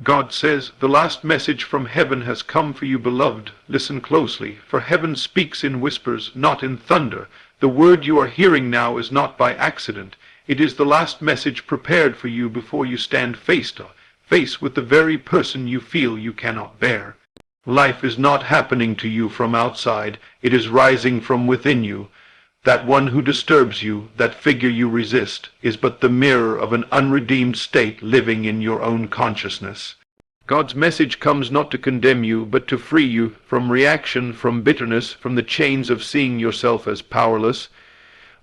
God says, "The last message from heaven has come for you, beloved. Listen closely, for heaven speaks in whispers, not in thunder. The word you are hearing now is not by accident. It is the last message prepared for you before you stand face to face with the very person you feel you cannot bear. Life is not happening to you from outside. It is rising from within you. That one who disturbs you, that figure you resist, is but the mirror of an unredeemed state living in your own consciousness. God's message comes not to condemn you, but to free you from reaction, from bitterness, from the chains of seeing yourself as powerless.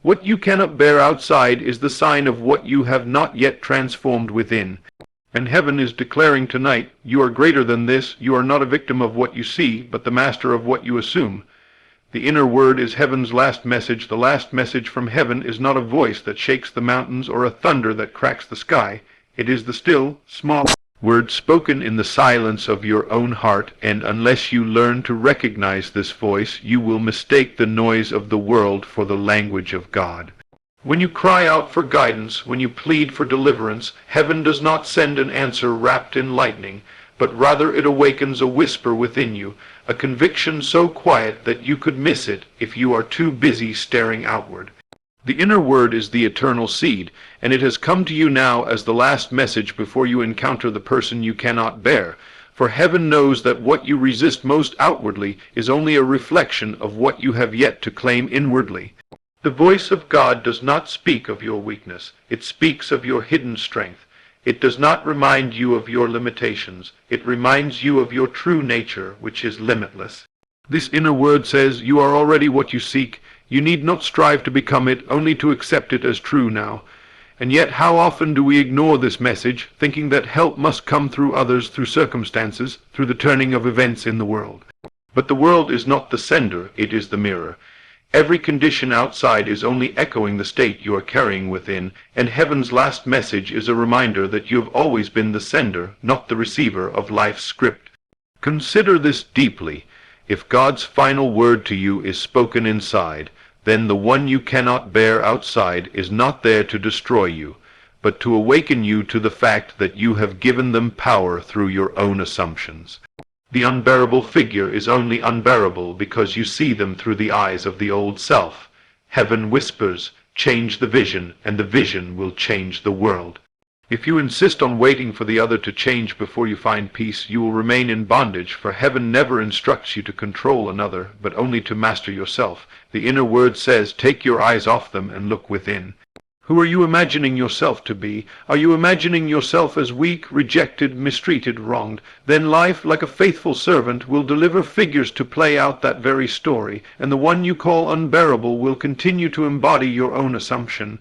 What you cannot bear outside is the sign of what you have not yet transformed within. And heaven is declaring tonight, you are greater than this. You are not a victim of what you see, but the master of what you assume. The inner word is heaven's last message. The last message from heaven is not a voice that shakes the mountains or a thunder that cracks the sky. It is the still, small word spoken in the silence of your own heart, and unless you learn to recognize this voice, you will mistake the noise of the world for the language of God. When you cry out for guidance, when you plead for deliverance, heaven does not send an answer wrapped in lightning, but rather it awakens a whisper within you, a conviction so quiet that you could miss it if you are too busy staring outward. The inner word is the eternal seed, and it has come to you now as the last message before you encounter the person you cannot bear. For heaven knows that what you resist most outwardly is only a reflection of what you have yet to claim inwardly. The voice of God does not speak of your weakness. It speaks of your hidden strength. It does not remind you of your limitations. It reminds you of your true nature, which is limitless. This inner word says, you are already what you seek. You need not strive to become it, only to accept it as true now. And yet how often do we ignore this message, thinking that help must come through others, through circumstances, through the turning of events in the world. But the world is not the sender, it is the mirror. Every condition outside is only echoing the state you are carrying within, and heaven's last message is a reminder that you have always been the sender, not the receiver of life's script. Consider this deeply. If God's final word to you is spoken inside, then the one you cannot bear outside is not there to destroy you, but to awaken you to the fact that you have given them power through your own assumptions. The unbearable figure is only unbearable because you see them through the eyes of the old self. Heaven whispers, change the vision, and the vision will change the world. If you insist on waiting for the other to change before you find peace, you will remain in bondage, for heaven never instructs you to control another, but only to master yourself. The inner word says, take your eyes off them and look within. Who are you imagining yourself to be? Are you imagining yourself as weak, rejected, mistreated, wronged? Then life, like a faithful servant, will deliver figures to play out that very story, and the one you call unbearable will continue to embody your own assumption.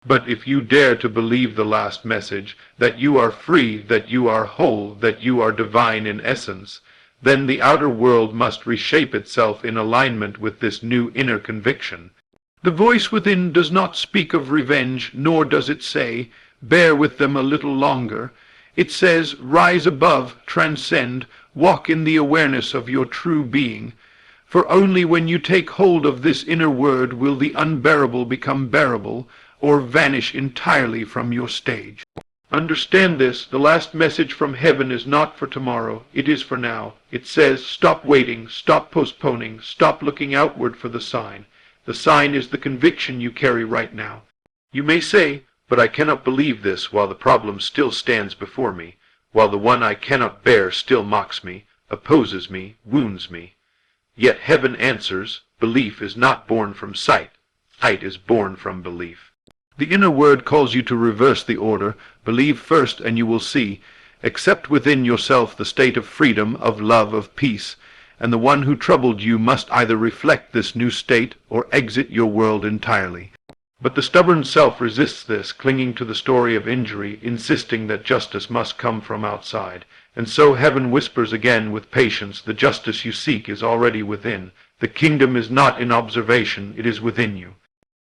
But if you dare to believe the last message, that you are free, that you are whole, that you are divine in essence, then the outer world must reshape itself in alignment with this new inner conviction. The voice within does not speak of revenge, nor does it say, bear with them a little longer. It says, rise above, transcend, walk in the awareness of your true being. For only when you take hold of this inner word will the unbearable become bearable, or vanish entirely from your stage. Understand this, the last message from heaven is not for tomorrow, it is for now. It says, stop waiting, stop postponing, stop looking outward for the sign. The sign is the conviction you carry right now. You may say, but I cannot believe this while the problem still stands before me, while the one I cannot bear still mocks me, opposes me, wounds me. Yet heaven answers, belief is not born from sight. Sight is born from belief. The inner word calls you to reverse the order. Believe first and you will see. Accept within yourself the state of freedom, of love, of peace. And the one who troubled you must either reflect this new state or exit your world entirely. But the stubborn self resists this, clinging to the story of injury, insisting that justice must come from outside. And so heaven whispers again with patience, the justice you seek is already within. The kingdom is not in observation, it is within you.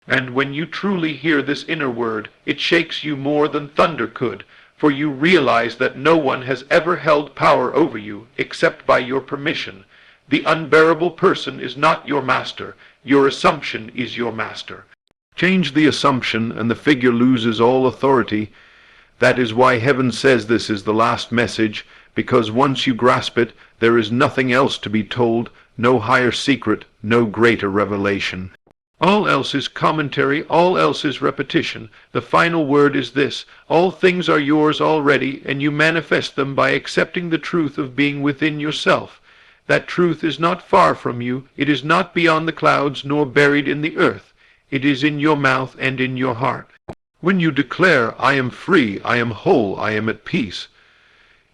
And when you truly hear this inner word, it shakes you more than thunder could, for you realize that no one has ever held power over you except by your permission. The unbearable person is not your master. Your assumption is your master. Change the assumption and the figure loses all authority. That is why heaven says this is the last message. because once you grasp it, there is nothing else to be told, no higher secret, no greater revelation. All else is commentary, all else is repetition. The final word is this: all things are yours already, and you manifest them by accepting the truth of being within yourself. That truth is not far from you, it is not beyond the clouds, nor buried in the earth. It is in your mouth and in your heart. When you declare, "I am free, I am whole, I am at peace,"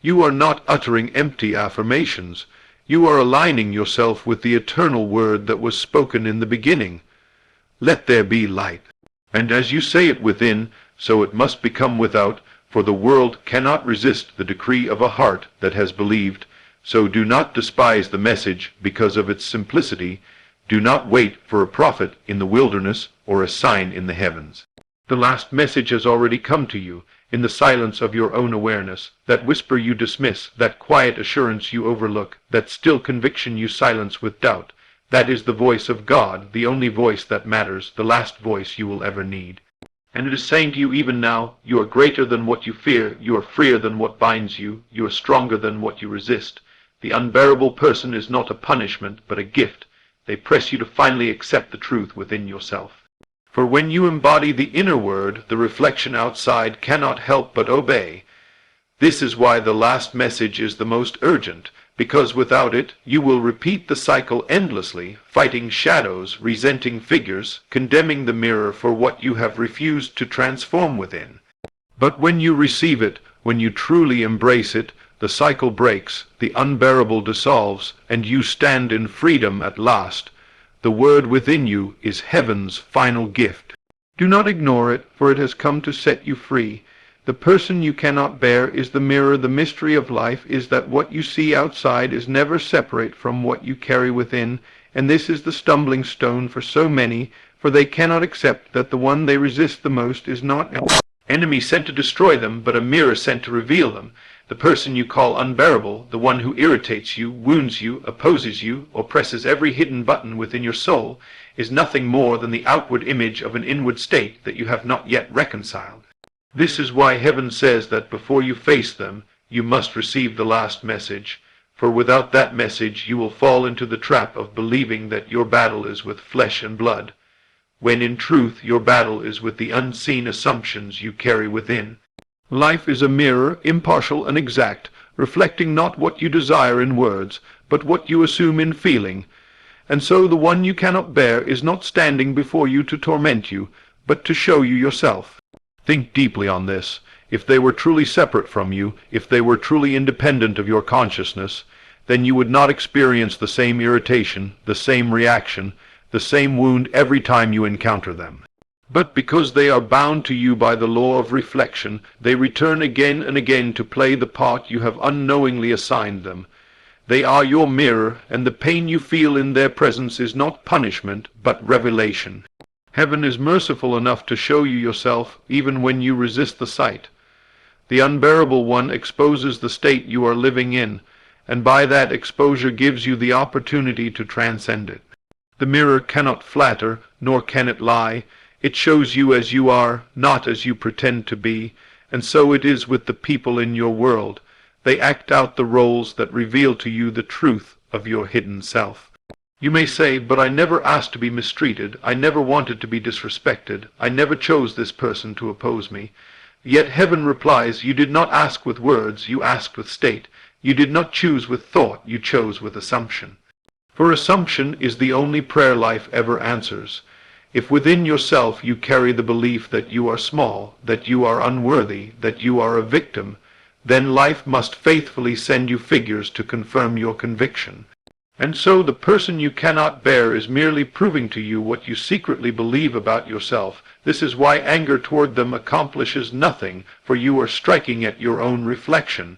you are not uttering empty affirmations. You are aligning yourself with the eternal word that was spoken in the beginning. Let there be light. And as you say it within, so it must become without, for the world cannot resist the decree of a heart that has believed. So do not despise the message because of its simplicity. Do not wait for a prophet in the wilderness or a sign in the heavens. The last message has already come to you, in the silence of your own awareness. That whisper you dismiss, that quiet assurance you overlook, that still conviction you silence with doubt. That is the voice of God, the only voice that matters, the last voice you will ever need. And it is saying to you even now, you are greater than what you fear, you are freer than what binds you, you are stronger than what you resist. The unbearable person is not a punishment, but a gift. They press you to finally accept the truth within yourself. For when you embody the inner word, the reflection outside cannot help but obey. This is why the last message is the most urgent, because without it you will repeat the cycle endlessly, fighting shadows, resenting figures, condemning the mirror for what you have refused to transform within. But when you receive it, when you truly embrace it, the cycle breaks, the unbearable dissolves, and you stand in freedom at last. The word within you is heaven's final gift. Do not ignore it, for it has come to set you free. The person you cannot bear is the mirror. The mystery of life is that what you see outside is never separate from what you carry within, and this is the stumbling stone for so many, for they cannot accept that the one they resist the most is not an enemy sent to destroy them, but a mirror sent to reveal them. The person you call unbearable, the one who irritates you, wounds you, opposes you, or presses every hidden button within your soul, is nothing more than the outward image of an inward state that you have not yet reconciled. This is why heaven says that before you face them, you must receive the last message, for without that message you will fall into the trap of believing that your battle is with flesh and blood, when in truth your battle is with the unseen assumptions you carry within. Life is a mirror, impartial and exact, reflecting not what you desire in words, but what you assume in feeling. And so the one you cannot bear is not standing before you to torment you, but to show you yourself. Think deeply on this. If they were truly separate from you, if they were truly independent of your consciousness, then you would not experience the same irritation, the same reaction, the same wound every time you encounter them. But because they are bound to you by the law of reflection, they return again and again to play the part you have unknowingly assigned them. They are your mirror, and the pain you feel in their presence is not punishment, but revelation. Heaven is merciful enough to show you yourself, even when you resist the sight. The unbearable one exposes the state you are living in, and by that exposure gives you the opportunity to transcend it. The mirror cannot flatter, nor can it lie. It shows you as you are, not as you pretend to be, and so it is with the people in your world. They act out the roles that reveal to you the truth of your hidden self. You may say, "But I never asked to be mistreated. I never wanted to be disrespected. I never chose this person to oppose me." Yet heaven replies, you did not ask with words, you asked with state. You did not choose with thought, you chose with assumption. For assumption is the only prayer life ever answers. If within yourself you carry the belief that you are small, that you are unworthy, that you are a victim, then life must faithfully send you figures to confirm your conviction. And so the person you cannot bear is merely proving to you what you secretly believe about yourself. This is why anger toward them accomplishes nothing, for you are striking at your own reflection.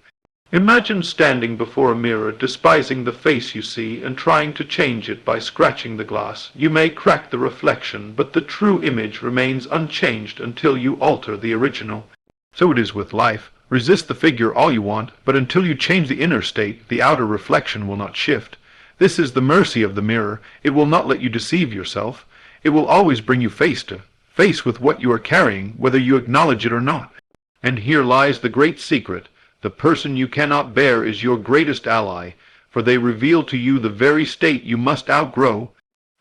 Imagine standing before a mirror, despising the face you see, and trying to change it by scratching the glass. You may crack the reflection, but the true image remains unchanged until you alter the original. So it is with life. Resist the figure all you want, but until you change the inner state, the outer reflection will not shift. This is the mercy of the mirror. It will not let you deceive yourself. It will always bring you face to face with what you are carrying, whether you acknowledge it or not. And here lies the great secret. The person you cannot bear is your greatest ally, for they reveal to you the very state you must outgrow.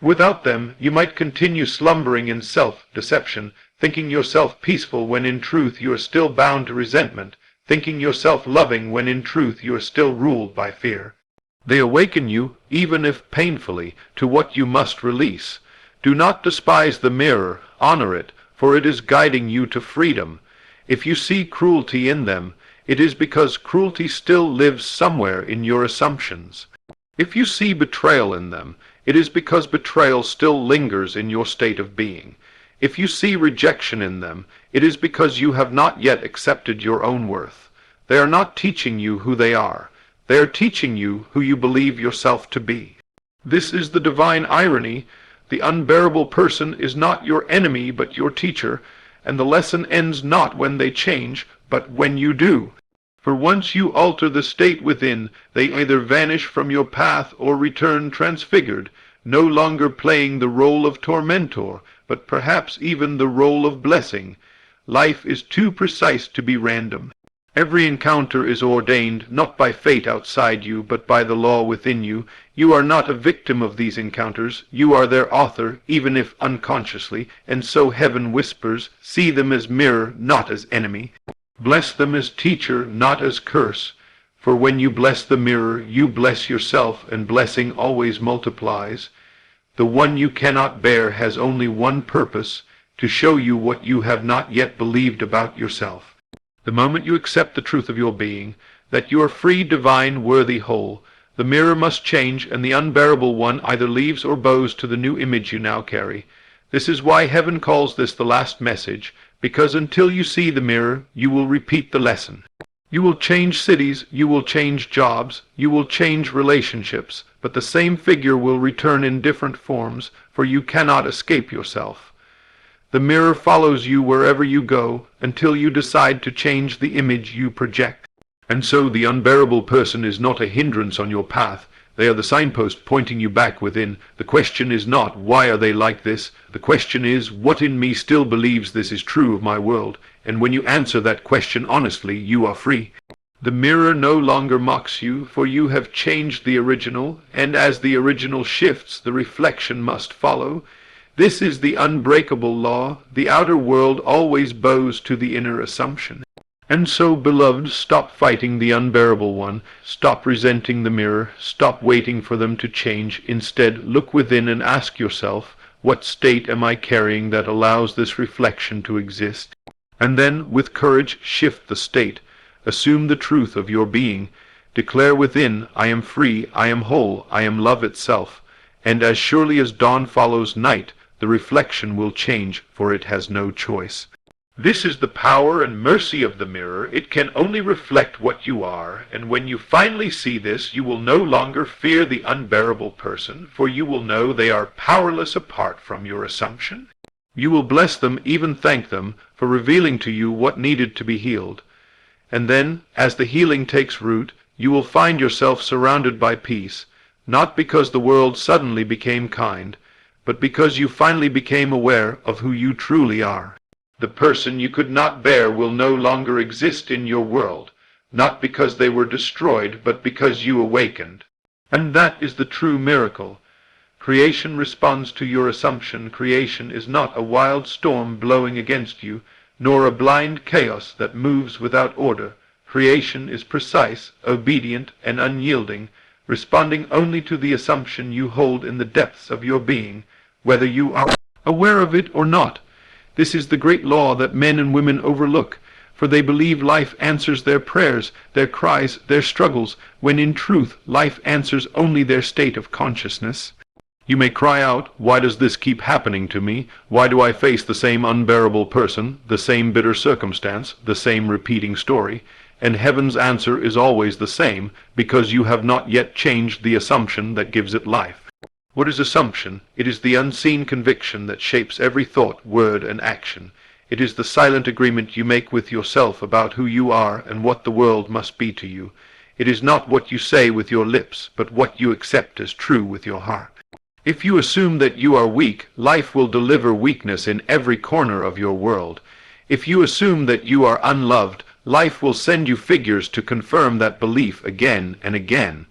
Without them, you might continue slumbering in self-deception, thinking yourself peaceful when in truth you are still bound to resentment, thinking yourself loving when in truth you are still ruled by fear. They awaken you, even if painfully, to what you must release. Do not despise the mirror, honor it, for it is guiding you to freedom. If you see cruelty in them, it is because cruelty still lives somewhere in your assumptions. If you see betrayal in them, it is because betrayal still lingers in your state of being. If you see rejection in them, it is because you have not yet accepted your own worth. They are not teaching you who they are. They are teaching you who you believe yourself to be. This is the divine irony. The unbearable person is not your enemy but your teacher, and the lesson ends not when they change, but when you do. For once you alter the state within, they either vanish from your path or return transfigured, no longer playing the role of tormentor, but perhaps even the role of blessing. Life is too precise to be random. Every encounter is ordained, not by fate outside you, but by the law within you. You are not a victim of these encounters. You are their author, even if unconsciously, and so heaven whispers, see them as mirror, not as enemy. Bless them as teacher, not as curse. For when you bless the mirror, you bless yourself, and blessing always multiplies. The one you cannot bear has only one purpose, to show you what you have not yet believed about yourself. The moment you accept the truth of your being, that you are free, divine, worthy, whole, the mirror must change, and the unbearable one either leaves or bows to the new image you now carry. This is why heaven calls this the last message, because until you see the mirror, you will repeat the lesson. You will change cities, you will change jobs, you will change relationships, but the same figure will return in different forms, for you cannot escape yourself. The mirror follows you wherever you go, until you decide to change the image you project. And so the unbearable person is not a hindrance on your path. They are the signpost pointing you back within. The question is not, why are they like this? The question is, what in me still believes this is true of my world? And when you answer that question honestly, you are free. The mirror no longer mocks you, for you have changed the original, and as the original shifts, the reflection must follow. This is the unbreakable law. The outer world always bows to the inner assumption. And so, beloved, stop fighting the unbearable one. Stop resenting the mirror. Stop waiting for them to change. Instead, look within and ask yourself, what state am I carrying that allows this reflection to exist? And then, with courage, shift the state. Assume the truth of your being. Declare within, I am free, I am whole, I am love itself. And as surely as dawn follows night, the reflection will change, for it has no choice. This is the power and mercy of the mirror. It can only reflect what you are, and when you finally see this, you will no longer fear the unbearable person, for you will know they are powerless apart from your assumption. You will bless them, even thank them, for revealing to you what needed to be healed. And then, as the healing takes root, you will find yourself surrounded by peace, not because the world suddenly became kind, but because you finally became aware of who you truly are. The person you could not bear will no longer exist in your world, not because they were destroyed, but because you awakened. And that is the true miracle. Creation responds to your assumption. Creation is not a wild storm blowing against you, nor a blind chaos that moves without order. Creation is precise, obedient, and unyielding, responding only to the assumption you hold in the depths of your being, whether you are aware of it or not. This is the great law that men and women overlook, for they believe life answers their prayers, their cries, their struggles, when in truth life answers only their state of consciousness. You may cry out, why does this keep happening to me? Why do I face the same unbearable person, the same bitter circumstance, the same repeating story? And heaven's answer is always the same, because you have not yet changed the assumption that gives it life. What is assumption? It is the unseen conviction that shapes every thought, word, and action. It is the silent agreement you make with yourself about who you are and what the world must be to you. It is not what you say with your lips, but what you accept as true with your heart. If you assume that you are weak, life will deliver weakness in every corner of your world. If you assume that you are unloved, Life will send you figures to confirm that belief again and again.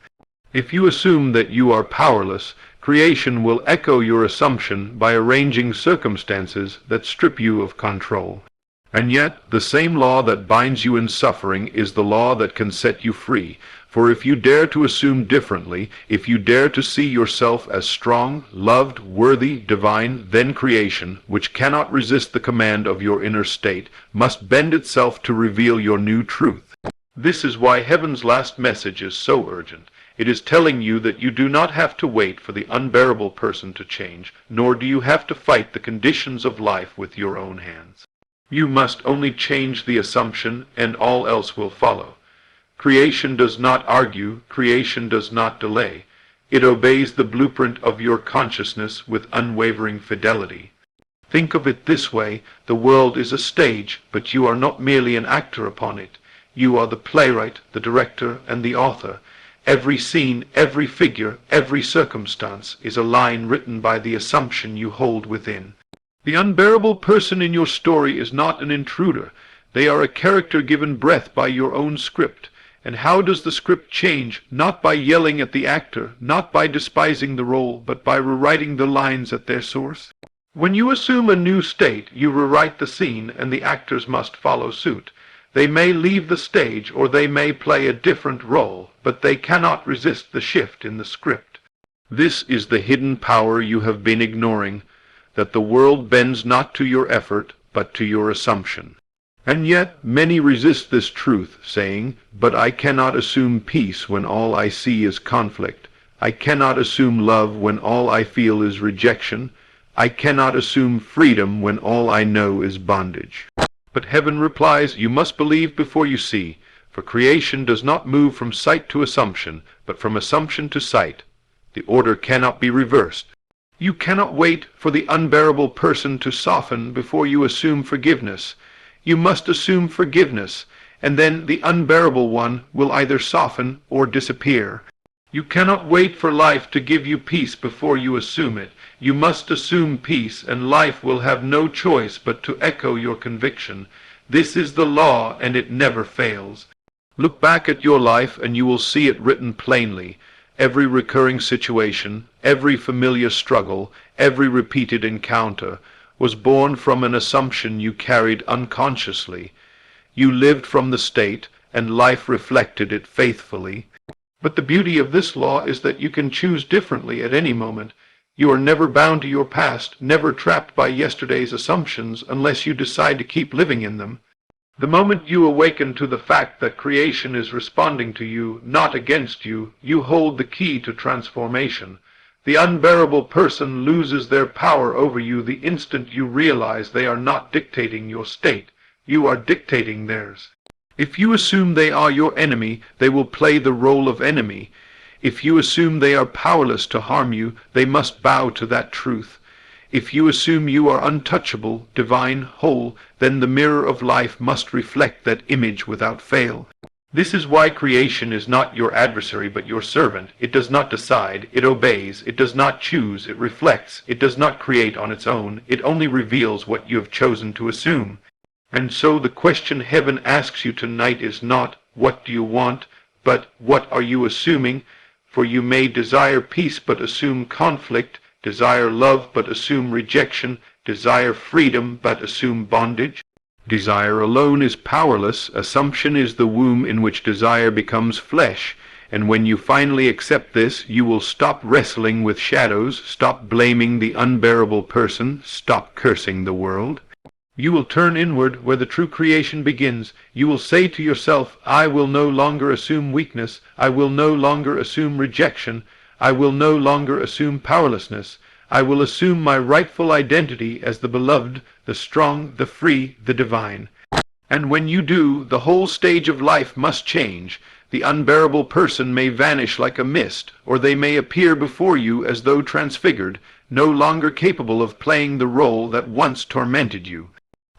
If you assume that you are powerless, creation will echo your assumption by arranging circumstances that strip you of control. And yet, the same law that binds you in suffering is the law that can set you free. For if you dare to assume differently, if you dare to see yourself as strong, loved, worthy, divine, then creation, which cannot resist the command of your inner state, must bend itself to reveal your new truth. This is why heaven's last message is so urgent. It is telling you that you do not have to wait for the unbearable person to change, nor do you have to fight the conditions of life with your own hands. You must only change the assumption, and all else will follow. Creation does not argue, creation does not delay. It obeys the blueprint of your consciousness with unwavering fidelity. Think of it this way: the world is a stage, but you are not merely an actor upon it. You are the playwright, the director, and the author. Every scene, every figure, every circumstance is a line written by the assumption you hold within. The unbearable person in your story is not an intruder. They are a character given breath by your own script. And how does the script change? Not by yelling at the actor, not by despising the role, but by rewriting the lines at their source. When you assume a new state, you rewrite the scene, and the actors must follow suit. They may leave the stage, or they may play a different role, but they cannot resist the shift in the script. This is the hidden power you have been ignoring, that the world bends not to your effort, but to your assumption. And yet many resist this truth, saying, "But I cannot assume peace when all I see is conflict. I cannot assume love when all I feel is rejection. I cannot assume freedom when all I know is bondage." But heaven replies, you must believe before you see, for creation does not move from sight to assumption, but from assumption to sight. The order cannot be reversed. You cannot wait for the unbearable person to soften before you assume forgiveness. You must assume forgiveness, and then the unbearable one will either soften or disappear. You cannot wait for life to give you peace before you assume it. You must assume peace, and life will have no choice but to echo your conviction. This is the law, and it never fails. Look back at your life, and you will see it written plainly. Every recurring situation, every familiar struggle, every repeated encounter was born from an assumption you carried unconsciously. You lived from the state, and life reflected it faithfully. But the beauty of this law is that you can choose differently at any moment. You are never bound to your past, never trapped by yesterday's assumptions unless you decide to keep living in them. The moment you awaken to the fact that creation is responding to you, not against you, you hold the key to transformation. The unbearable person loses their power over you the instant you realize they are not dictating your state. You are dictating theirs. If you assume they are your enemy, they will play the role of enemy. If you assume they are powerless to harm you, they must bow to that truth. If you assume you are untouchable, divine, whole, then the mirror of life must reflect that image without fail. This is why creation is not your adversary but your servant. It does not decide, it obeys, it does not choose, it reflects, it does not create on its own, it only reveals what you have chosen to assume. And so the question heaven asks you tonight is not, what do you want, but what are you assuming? For you may desire peace but assume conflict, desire love but assume rejection, desire freedom but assume bondage. Desire alone is powerless. Assumption is the womb in which desire becomes flesh. And when you finally accept this, you will stop wrestling with shadows, stop blaming the unbearable person, stop cursing the world. You will turn inward where the true creation begins. You will say to yourself, I will no longer assume weakness. I will no longer assume rejection. I will no longer assume powerlessness. I will assume my rightful identity as the beloved, the strong, the free, the divine. And when you do, the whole stage of life must change. The unbearable person may vanish like a mist, or they may appear before you as though transfigured, no longer capable of playing the role that once tormented you.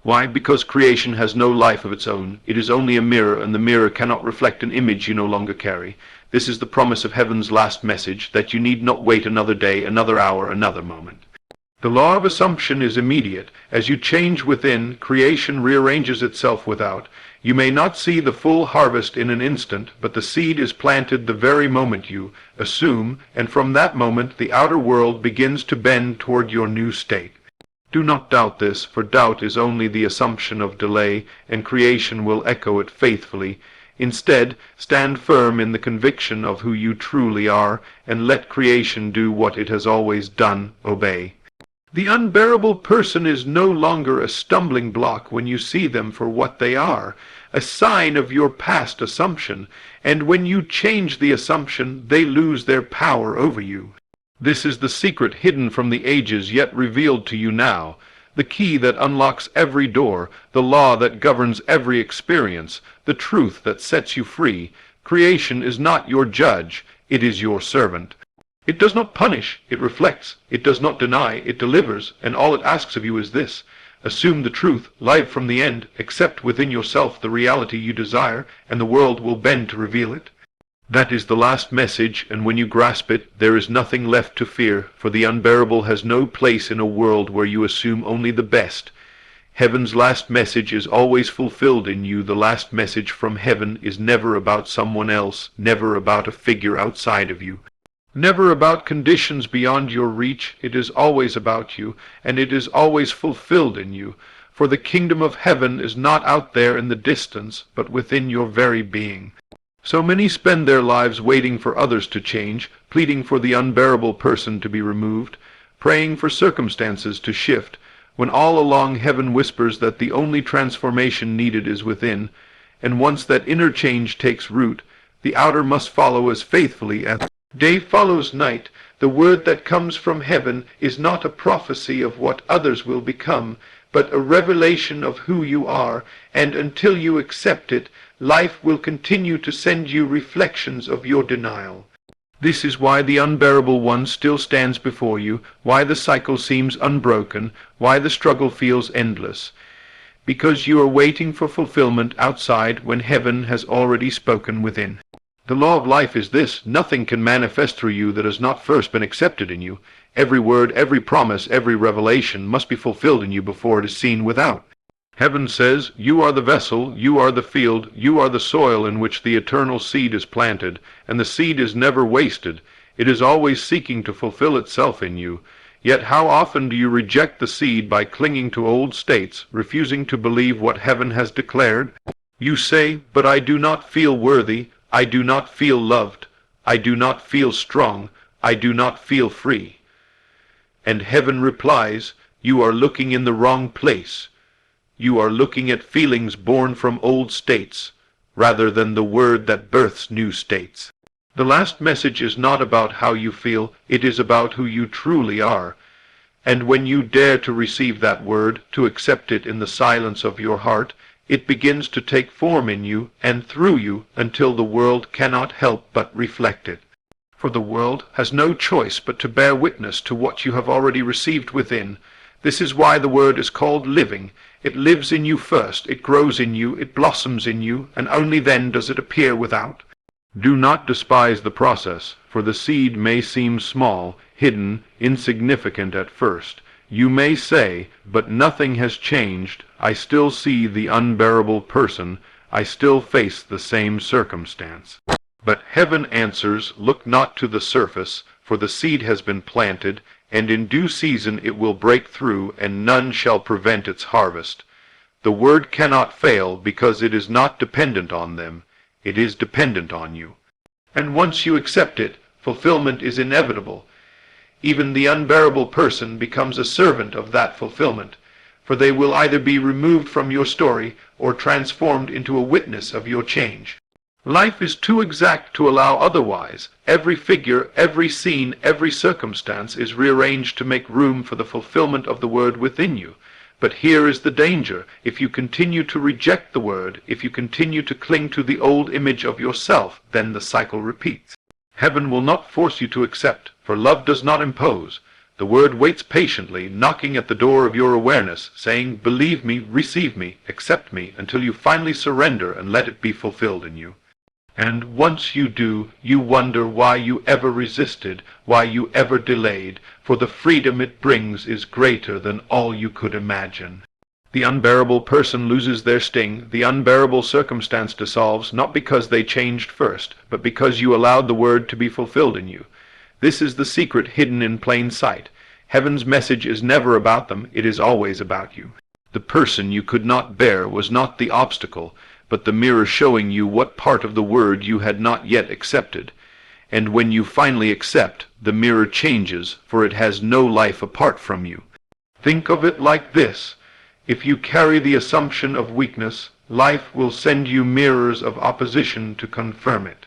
Why? Because creation has no life of its own. It is only a mirror, and the mirror cannot reflect an image you no longer carry. This is the promise of heaven's last message, that you need not wait another day, another hour, another moment. The law of assumption is immediate. As you change within, creation rearranges itself without. You may not see the full harvest in an instant, but the seed is planted the very moment you assume, and from that moment the outer world begins to bend toward your new state. Do not doubt this, for doubt is only the assumption of delay, and creation will echo it faithfully. Instead, stand firm in the conviction of who you truly are, and let creation do what it has always done, obey. The unbearable person is no longer a stumbling block when you see them for what they are, a sign of your past assumption, and when you change the assumption, they lose their power over you. This is the secret hidden from the ages yet revealed to you now, the key that unlocks every door, the law that governs every experience, the truth that sets you free. Creation is not your judge, it is your servant. It does not punish, it reflects. It does not deny, it delivers, and all it asks of you is this: assume the truth, live from the end, accept within yourself the reality you desire, and the world will bend to reveal it. That is the last message, and when you grasp it, there is nothing left to fear, for the unbearable has no place in a world where you assume only the best. Heaven's last message is always fulfilled in you. The last message from heaven is never about someone else, never about a figure outside of you, never about conditions beyond your reach. It is always about you, and it is always fulfilled in you, for the kingdom of heaven is not out there in the distance, but within your very being. So many spend their lives waiting for others to change, pleading for the unbearable person to be removed, praying for circumstances to shift, when all along heaven whispers that the only transformation needed is within, and once that inner change takes root, the outer must follow as faithfully as day follows night. The word that comes from heaven is not a prophecy of what others will become, but a revelation of who you are, and until you accept it, life will continue to send you reflections of your denial. This is why the unbearable one still stands before you, why the cycle seems unbroken, why the struggle feels endless. Because you are waiting for fulfillment outside when heaven has already spoken within. The law of life is this: nothing can manifest through you that has not first been accepted in you. Every word, every promise, every revelation must be fulfilled in you before it is seen without. Heaven says, you are the vessel, you are the field, you are the soil in which the eternal seed is planted, and the seed is never wasted. It is always seeking to fulfill itself in you. Yet how often do you reject the seed by clinging to old states, refusing to believe what heaven has declared? You say, but I do not feel worthy, I do not feel loved, I do not feel strong, I do not feel free. And heaven replies, you are looking in the wrong place. You are looking at feelings born from old states, rather than the word that births new states. The last message is not about how you feel, it is about who you truly are. And when you dare to receive that word, to accept it in the silence of your heart, it begins to take form in you and through you until the world cannot help but reflect it. For the world has no choice but to bear witness to what you have already received within. This is why the word is called living. It lives in you first, it grows in you, it blossoms in you, and only then does it appear without. Do not despise the process, for the seed may seem small, hidden, insignificant at first. You may say, but nothing has changed. I still see the unbearable person. I still face the same circumstance. But heaven answers, look not to the surface, for the seed has been planted, and in due season it will break through, and none shall prevent its harvest. The word cannot fail, because it is not dependent on them. It is dependent on you. And once you accept it, fulfillment is inevitable. Even the unbearable person becomes a servant of that fulfillment, for they will either be removed from your story or transformed into a witness of your change. Life is too exact to allow otherwise. Every figure, every scene, every circumstance is rearranged to make room for the fulfillment of the word within you. But here is the danger. If you continue to reject the word, if you continue to cling to the old image of yourself, then the cycle repeats. Heaven will not force you to accept, for love does not impose. The word waits patiently, knocking at the door of your awareness, saying, believe me, receive me, accept me, until you finally surrender and let it be fulfilled in you. And once you do, you wonder why you ever resisted, why you ever delayed, for the freedom it brings is greater than all you could imagine. The unbearable person loses their sting, the unbearable circumstance dissolves, not because they changed first, but because you allowed the word to be fulfilled in you. This is the secret hidden in plain sight. Heaven's message is never about them, it is always about you. The person you could not bear was not the obstacle, but the mirror showing you what part of the word you had not yet accepted. And when you finally accept, the mirror changes, for it has no life apart from you. Think of it like this. If you carry the assumption of weakness, life will send you mirrors of opposition to confirm it.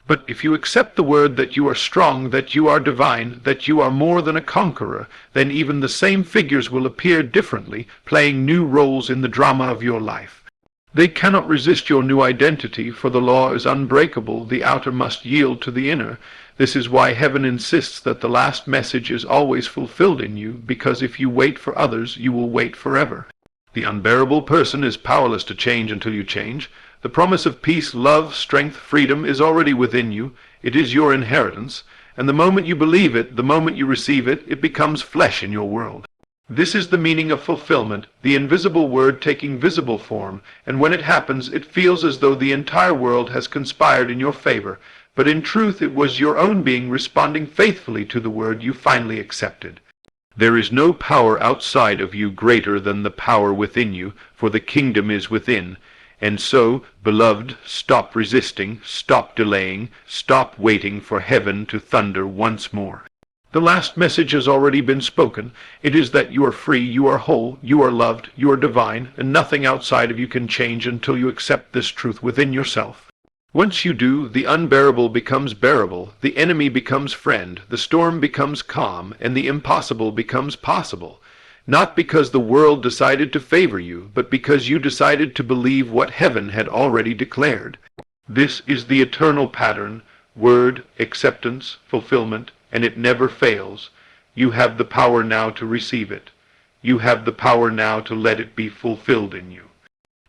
But if you accept the word that you are strong, that you are divine, that you are more than a conqueror, then even the same figures will appear differently, playing new roles in the drama of your life. They cannot resist your new identity, for the law is unbreakable, the outer must yield to the inner. This is why heaven insists that the last message is always fulfilled in you, because if you wait for others, you will wait forever. The unbearable person is powerless to change until you change. The promise of peace, love, strength, freedom is already within you. It is your inheritance, and the moment you believe it, the moment you receive it, it becomes flesh in your world. This is the meaning of fulfillment, the invisible word taking visible form, and when it happens, it feels as though the entire world has conspired in your favor, but in truth it was your own being responding faithfully to the word you finally accepted. There is no power outside of you greater than the power within you, for the kingdom is within. And so, beloved, stop resisting, stop delaying, stop waiting for heaven to thunder once more. The last message has already been spoken. It is that you are free, you are whole, you are loved, you are divine, and nothing outside of you can change until you accept this truth within yourself. Once you do, the unbearable becomes bearable, the enemy becomes friend, the storm becomes calm, and the impossible becomes possible. Not because the world decided to favor you, but because you decided to believe what heaven had already declared. This is the eternal pattern, word, acceptance, fulfillment, and it never fails. You have the power now to receive it. You have the power now to let it be fulfilled in you.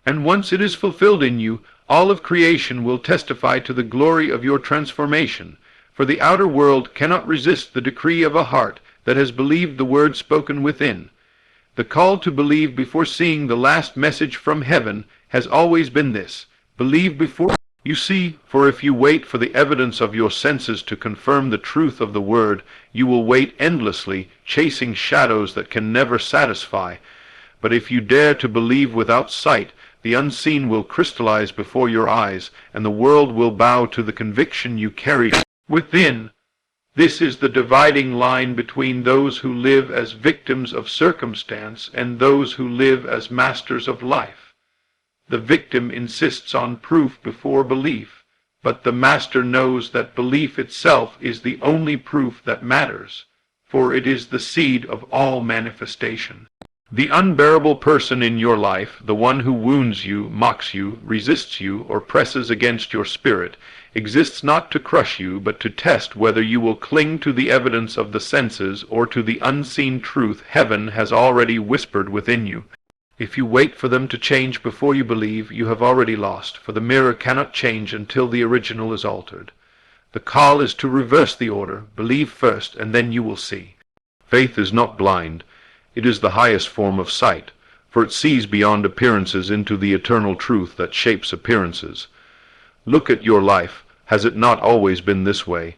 And once it is fulfilled in you, all of creation will testify to the glory of your transformation, for the outer world cannot resist the decree of a heart that has believed the word spoken within. The call to believe before seeing the last message from heaven has always been this: believe before you see, for if you wait for the evidence of your senses to confirm the truth of the word, you will wait endlessly, chasing shadows that can never satisfy. But if you dare to believe without sight, the unseen will crystallize before your eyes, and the world will bow to the conviction you carry within. This is the dividing line between those who live as victims of circumstance and those who live as masters of life. The victim insists on proof before belief, but the master knows that belief itself is the only proof that matters, for it is the seed of all manifestation. The unbearable person in your life, the one who wounds you, mocks you, resists you, or presses against your spirit, exists not to crush you, but to test whether you will cling to the evidence of the senses or to the unseen truth heaven has already whispered within you. If you wait for them to change before you believe, you have already lost, for the mirror cannot change until the original is altered. The call is to reverse the order. Believe first, and then you will see. Faith is not blind. It is the highest form of sight, for it sees beyond appearances into the eternal truth that shapes appearances. Look at your life. Has it not always been this way?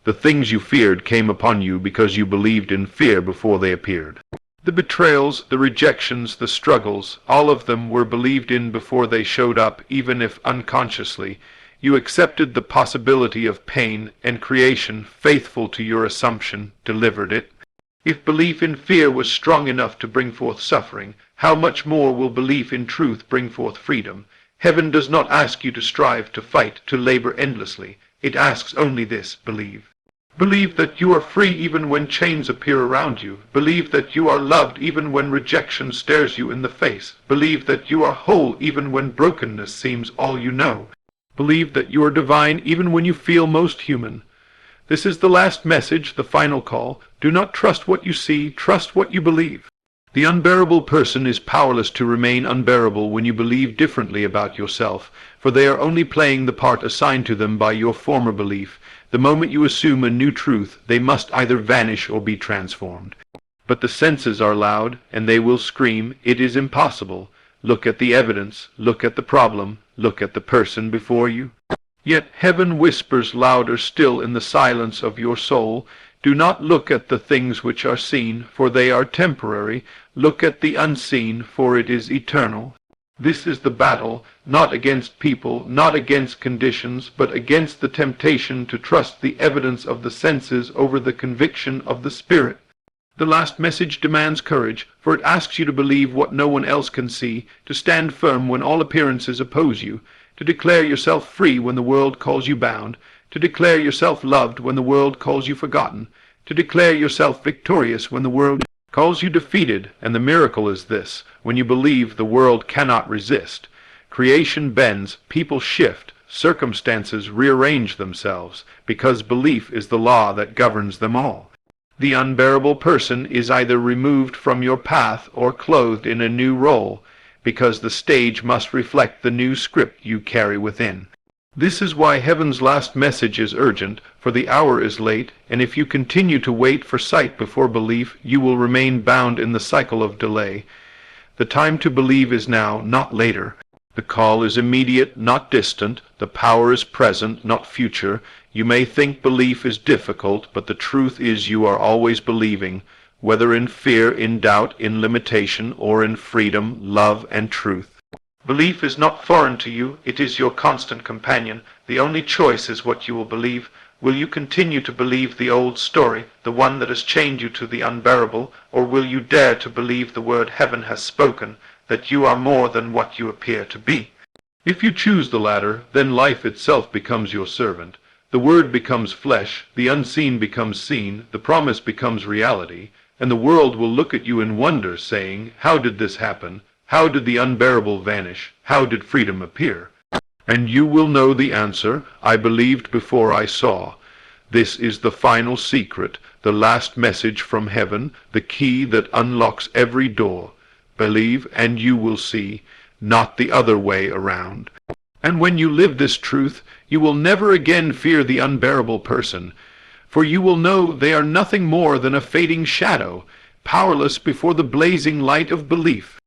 The things you feared came upon you because you believed in fear before they appeared. The betrayals, the rejections, the struggles, all of them were believed in before they showed up, even if unconsciously. You accepted the possibility of pain, and creation, faithful to your assumption, delivered it. If belief in fear was strong enough to bring forth suffering, how much more will belief in truth bring forth freedom? Heaven does not ask you to strive, to fight, to labor endlessly. It asks only this: believe. Believe that you are free even when chains appear around you. Believe that you are loved even when rejection stares you in the face. Believe that you are whole even when brokenness seems all you know. Believe that you are divine even when you feel most human. This is the last message, the final call. Do not trust what you see, trust what you believe. The unbearable person is powerless to remain unbearable when you believe differently about yourself, for they are only playing the part assigned to them by your former belief. The moment you assume a new truth, they must either vanish or be transformed. But the senses are loud, and they will scream, "It is impossible." Look at the evidence, look at the problem, look at the person before you. Yet heaven whispers louder still in the silence of your soul, "Do not look at the things which are seen, for they are temporary. Look at the unseen, for it is eternal." This is the battle, not against people, not against conditions, but against the temptation to trust the evidence of the senses over the conviction of the Spirit. The last message demands courage, for it asks you to believe what no one else can see, to stand firm when all appearances oppose you, to declare yourself free when the world calls you bound, to declare yourself loved when the world calls you forgotten, to declare yourself victorious when the world calls you defeated. And the miracle is this: when you believe, the world cannot resist. Creation bends, people shift, circumstances rearrange themselves, because belief is the law that governs them all. The unbearable person is either removed from your path or clothed in a new role, because the stage must reflect the new script you carry within. This is why heaven's last message is urgent, for the hour is late, and if you continue to wait for sight before belief, you will remain bound in the cycle of delay. The time to believe is now, not later. The call is immediate, not distant. The power is present, not future. You may think belief is difficult, but the truth is you are always believing, whether in fear, in doubt, in limitation, or in freedom, love, and truth. Belief is not foreign to you. It is your constant companion. The only choice is what you will believe. Will you continue to believe the old story, the one that has chained you to the unbearable, or will you dare to believe the word heaven has spoken, that you are more than what you appear to be? If you choose the latter, then life itself becomes your servant. The word becomes flesh, the unseen becomes seen, the promise becomes reality, and the world will look at you in wonder, saying, "How did this happen? How did the unbearable vanish? How did freedom appear?" And you will know the answer: "I believed before I saw." This is the final secret, the last message from heaven, the key that unlocks every door. Believe, and you will see, not the other way around. And when you live this truth, you will never again fear the unbearable person, for you will know they are nothing more than a fading shadow, powerless before the blazing light of belief.